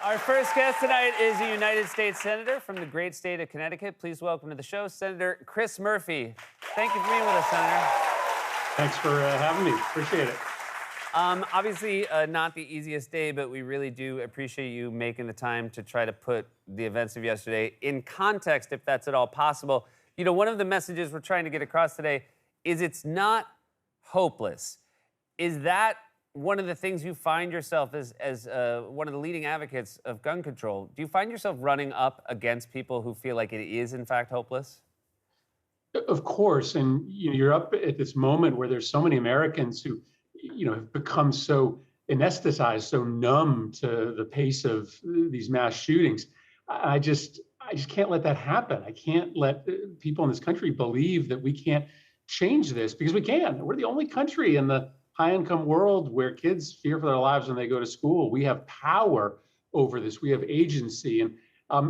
Our first guest tonight is a United States Senator from the great state of Connecticut. Please welcome to the show, Senator Chris Murphy. Thank you for being with us, Senator. Thanks for having me. Appreciate it. Obviously, not the easiest day, but we really do appreciate you making the time to try to put the events of yesterday in context, if that's at all possible. You know, one of the messages we're trying to get across today is it's not hopeless. Is that one of the things you find yourself as one of the leading advocates of gun control? Do you find yourself running up against people who feel like it is, in fact, hopeless? Of course, and you're up at this moment where there's so many Americans who, have become so anesthetized, so numb to the pace of these mass shootings. I just can't let that happen. I can't let people in this country believe that we can't change this, because we can. We're the only country in the high-income world where kids fear for their lives when they go to school. We have power over this. We have agency. And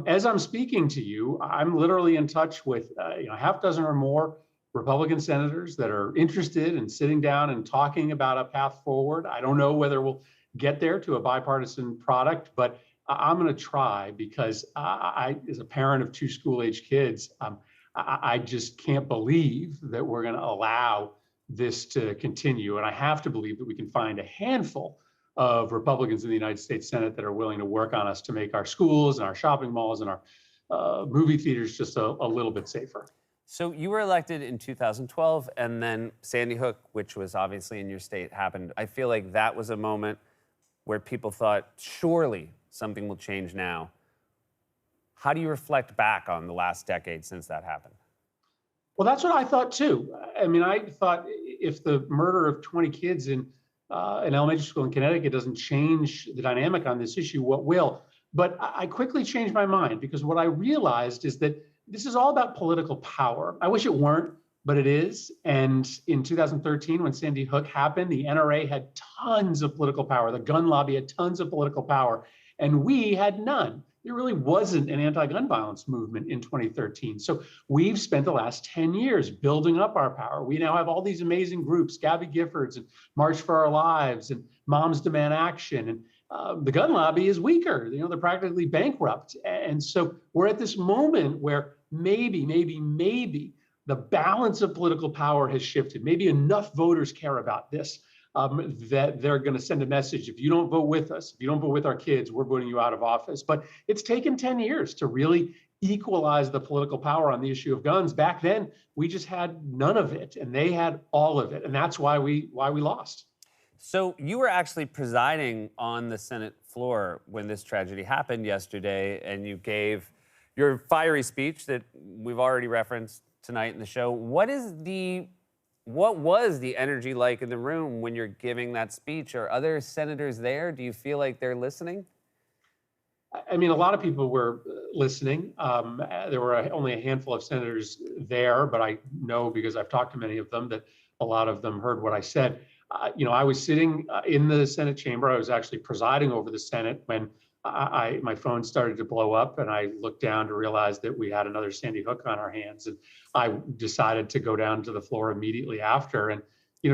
as I'm speaking to you, I'm literally in touch with a half dozen or more Republican senators that are interested in sitting down and talking about a path forward. I don't know whether we'll get there to a bipartisan product, but I'm going to try, because I, as a parent of two school-age kids, I just can't believe that we're going to allow this to continue. And I have to believe that we can find a handful of Republicans in the United States Senate that are willing to work on us to make our schools and our shopping malls and our movie theaters just a little bit safer. So you were elected in 2012, and then Sandy Hook, which was obviously in your state, happened. I feel like that was a moment where people thought, surely something will change now. How do you reflect back on the last decade since that happened? Well, that's what I thought too. I mean, I thought if the murder of 20 kids in an elementary school in Connecticut doesn't change the dynamic on this issue, what will? But I quickly changed my mind, because what I realized is that this is all about political power. I wish it weren't, but it is. And in 2013, when Sandy Hook happened, the NRA had tons of political power. The gun lobby had tons of political power, and we had none. There really wasn't an anti-gun violence movement in 2013. So we've spent the last 10 years building up our power. We now have all these amazing groups, Gabby Giffords and March for Our Lives and Moms Demand Action. And the gun lobby is weaker. They're practically bankrupt. And so we're at this moment where maybe the balance of political power has shifted. Maybe enough voters care about this that they're going to send a message. If you don't vote with us, if you don't vote with our kids, we're voting you out of office. But it's taken 10 years to really equalize the political power on the issue of guns. Back then, we just had none of it, and they had all of it. And that's why we lost. So you were actually presiding on the Senate floor when this tragedy happened yesterday, and you gave your fiery speech that we've already referenced tonight in the show. What was the energy like in the room when you're giving that speech? Are other senators there? Do you feel like they're listening? I mean, a lot of people were listening. There were only a handful of senators there, but I know, because I've talked to many of them, that a lot of them heard what I said. I was sitting in the Senate chamber. I was actually presiding over the Senate when my phone started to blow up, and I looked down to realize that we had another Sandy Hook on our hands. And I decided to go down to the floor immediately after and,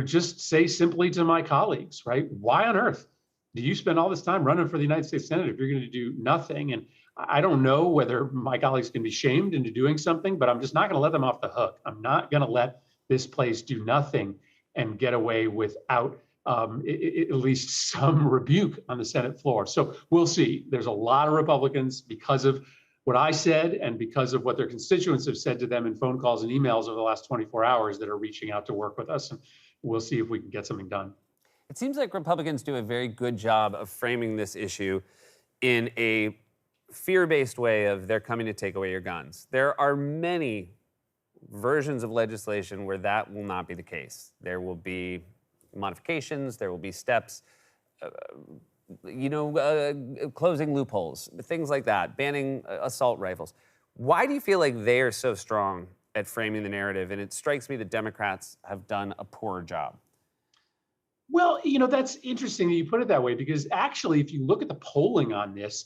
just say simply to my colleagues, right? Why on earth do you spend all this time running for the United States Senate if you're going to do nothing? And I don't know whether my colleagues can be shamed into doing something, but I'm just not going to let them off the hook. I'm not going to let this place do nothing and get away without at least some rebuke on the Senate floor. So we'll see. There's a lot of Republicans, because of what I said and because of what their constituents have said to them in phone calls and emails over the last 24 hours, that are reaching out to work with us. And we'll see if we can get something done. It seems like Republicans do a very good job of framing this issue in a fear-based way of they're coming to take away your guns. There are many versions of legislation where that will not be the case. There will be modifications, there will be steps, closing loopholes, things like that, banning assault rifles. Why do you feel like they are so strong at framing the narrative? And it strikes me that Democrats have done a poor job. Well, that's interesting that you put it that way, because actually, if you look at the polling on this,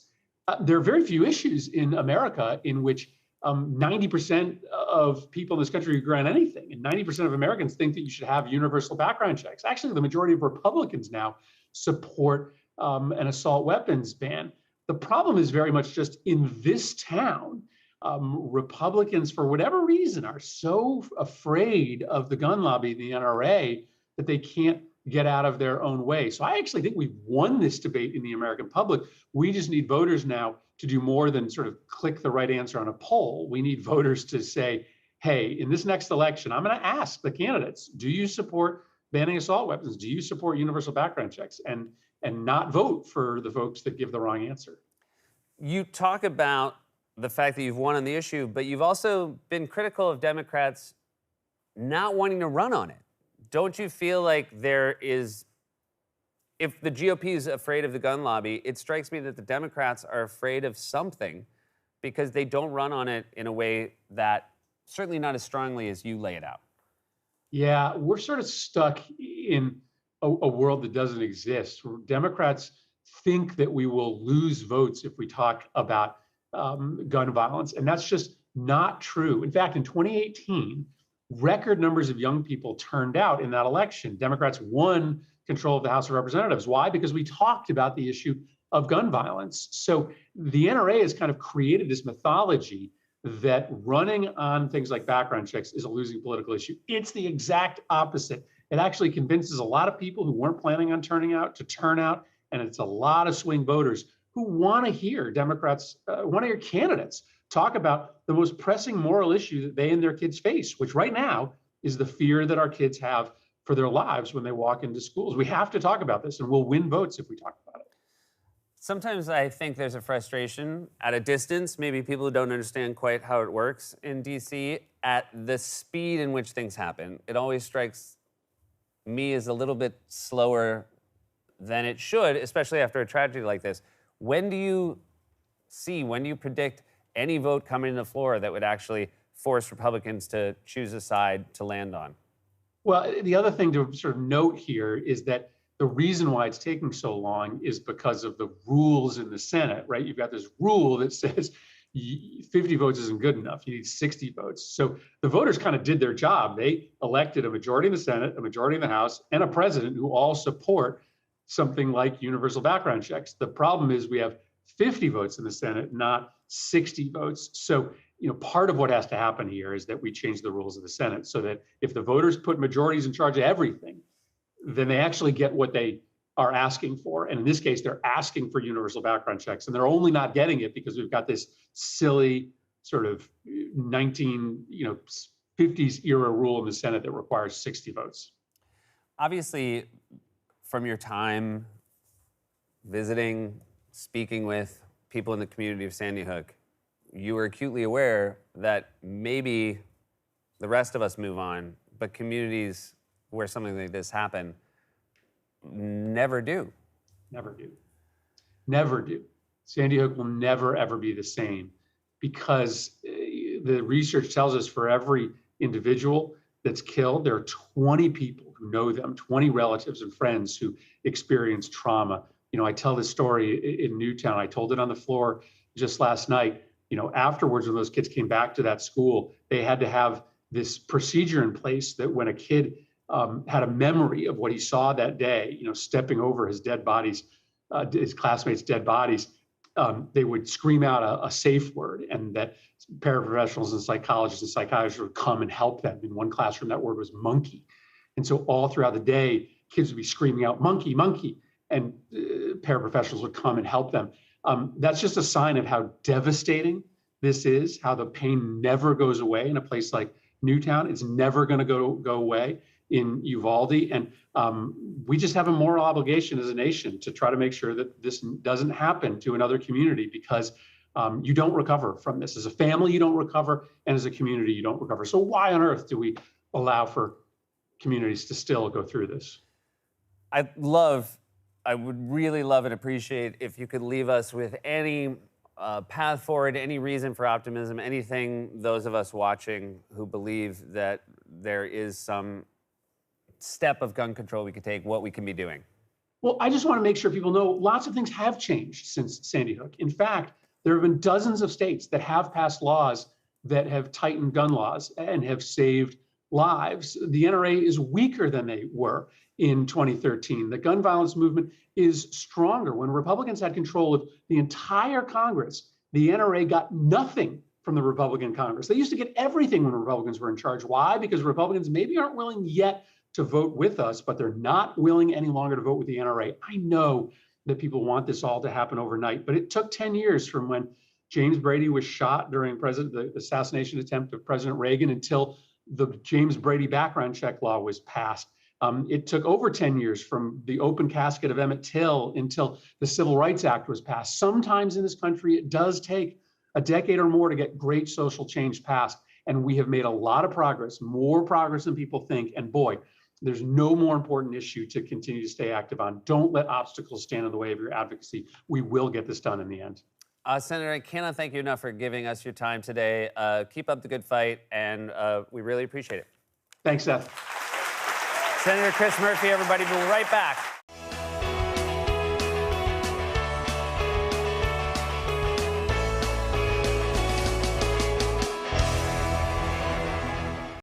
there are very few issues in America in which 90% of people in this country agree on anything, and 90% of Americans think that you should have universal background checks. Actually, the majority of Republicans now support an assault weapons ban. The problem is very much just in this town. Republicans, for whatever reason, are so afraid of the gun lobby, the NRA, that they can't get out of their own way. So I actually think we've won this debate in the American public. We just need voters now to do more than sort of click the right answer on a poll. We need voters to say, hey, in this next election, I'm going to ask the candidates, do you support banning assault weapons? Do you support universal background checks? And not vote for the folks that give the wrong answer. You talk about the fact that you've won on the issue, but you've also been critical of Democrats not wanting to run on it. Don't you feel like there is, if the GOP is afraid of the gun lobby, it strikes me that the Democrats are afraid of something because they don't run on it in a way that, certainly not as strongly as you lay it out. Yeah, we're sort of stuck in a world that doesn't exist. Democrats think that we will lose votes if we talk about gun violence, and that's just not true. In fact, in 2018, record numbers of young people turned out in that election. Democrats won control of the House of Representatives. Why? Because we talked about the issue of gun violence. So the NRA has kind of created this mythology that running on things like background checks is a losing political issue. It's the exact opposite. It actually convinces a lot of people who weren't planning on turning out to turn out, and it's a lot of swing voters who want to hear Democrats, want to hear candidates talk about the most pressing moral issue that they and their kids face, which right now is the fear that our kids have for their lives when they walk into schools. We have to talk about this, and we'll win votes if we talk about it. Sometimes I think there's a frustration at a distance, maybe people who don't understand quite how it works in DC, at the speed in which things happen. It always strikes me as a little bit slower than it should, especially after a tragedy like this. When do you predict any vote coming to the floor that would actually force Republicans to choose a side to land on? Well, the other thing to sort of note here is that the reason why it's taking so long is because of the rules in the Senate, right? You've got this rule that says 50 votes isn't good enough. You need 60 votes. So the voters kind of did their job. They elected a majority in the Senate, a majority in the House, and a president who all support something like universal background checks. The problem is we have 50 votes in the Senate, not 60 votes. So, part of what has to happen here is that we change the rules of the Senate so that if the voters put majorities in charge of everything, then they actually get what they are asking for. And in this case, they're asking for universal background checks, and they're only not getting it because we've got this silly sort of 1950s era rule in the Senate that requires 60 votes. Obviously, from your time visiting, speaking with people in the community of Sandy Hook, you were acutely aware that maybe the rest of us move on, but communities where something like this happened never do. Never do. Never do. Sandy Hook will never, ever be the same because the research tells us for every individual that's killed, there are 20 people who know them, 20 relatives and friends who experience trauma. I tell this story in Newtown. I told it on the floor just last night. Afterwards, when those kids came back to that school, they had to have this procedure in place that when a kid had a memory of what he saw that day, stepping over his dead bodies, his classmates' dead bodies, they would scream out a safe word, and that paraprofessionals and psychologists and psychiatrists would come and help them. In one classroom, that word was monkey. And so all throughout the day, kids would be screaming out, monkey, monkey, and paraprofessionals would come and help them. That's just a sign of how devastating this is, how the pain never goes away in a place like Newtown. It's never going to go away in Uvalde. And we just have a moral obligation as a nation to try to make sure that this doesn't happen to another community, because you don't recover from this. As a family, you don't recover, and as a community, you don't recover. So why on earth do we allow for communities to still go through this? I would really love and appreciate if you could leave us with any path forward, any reason for optimism, anything those of us watching who believe that there is some step of gun control we could take, what we can be doing. Well, I just want to make sure people know lots of things have changed since Sandy Hook. In fact, there have been dozens of states that have passed laws that have tightened gun laws and have saved lives. The NRA is weaker than they were in 2013. The gun violence movement is stronger. When Republicans had control of the entire Congress, the NRA got nothing from the Republican Congress. They used to get everything when Republicans were in charge. Why? Because Republicans maybe aren't willing yet to vote with us, but they're not willing any longer to vote with the NRA. I know that people want this all to happen overnight, but it took 10 years from when James Brady was shot during the assassination attempt of President Reagan until the James Brady background check law was passed. It took over 10 years from the open casket of Emmett Till until the Civil Rights Act was passed. Sometimes in this country, it does take a decade or more to get great social change passed. And we have made a lot of progress, more progress than people think. And boy, there's no more important issue to continue to stay active on. Don't let obstacles stand in the way of your advocacy. We will get this done in the end. Senator, I cannot thank you enough for giving us your time today. Keep up the good fight, and we really appreciate it. Thanks, Seth. Senator Chris Murphy, everybody. We'll be right back.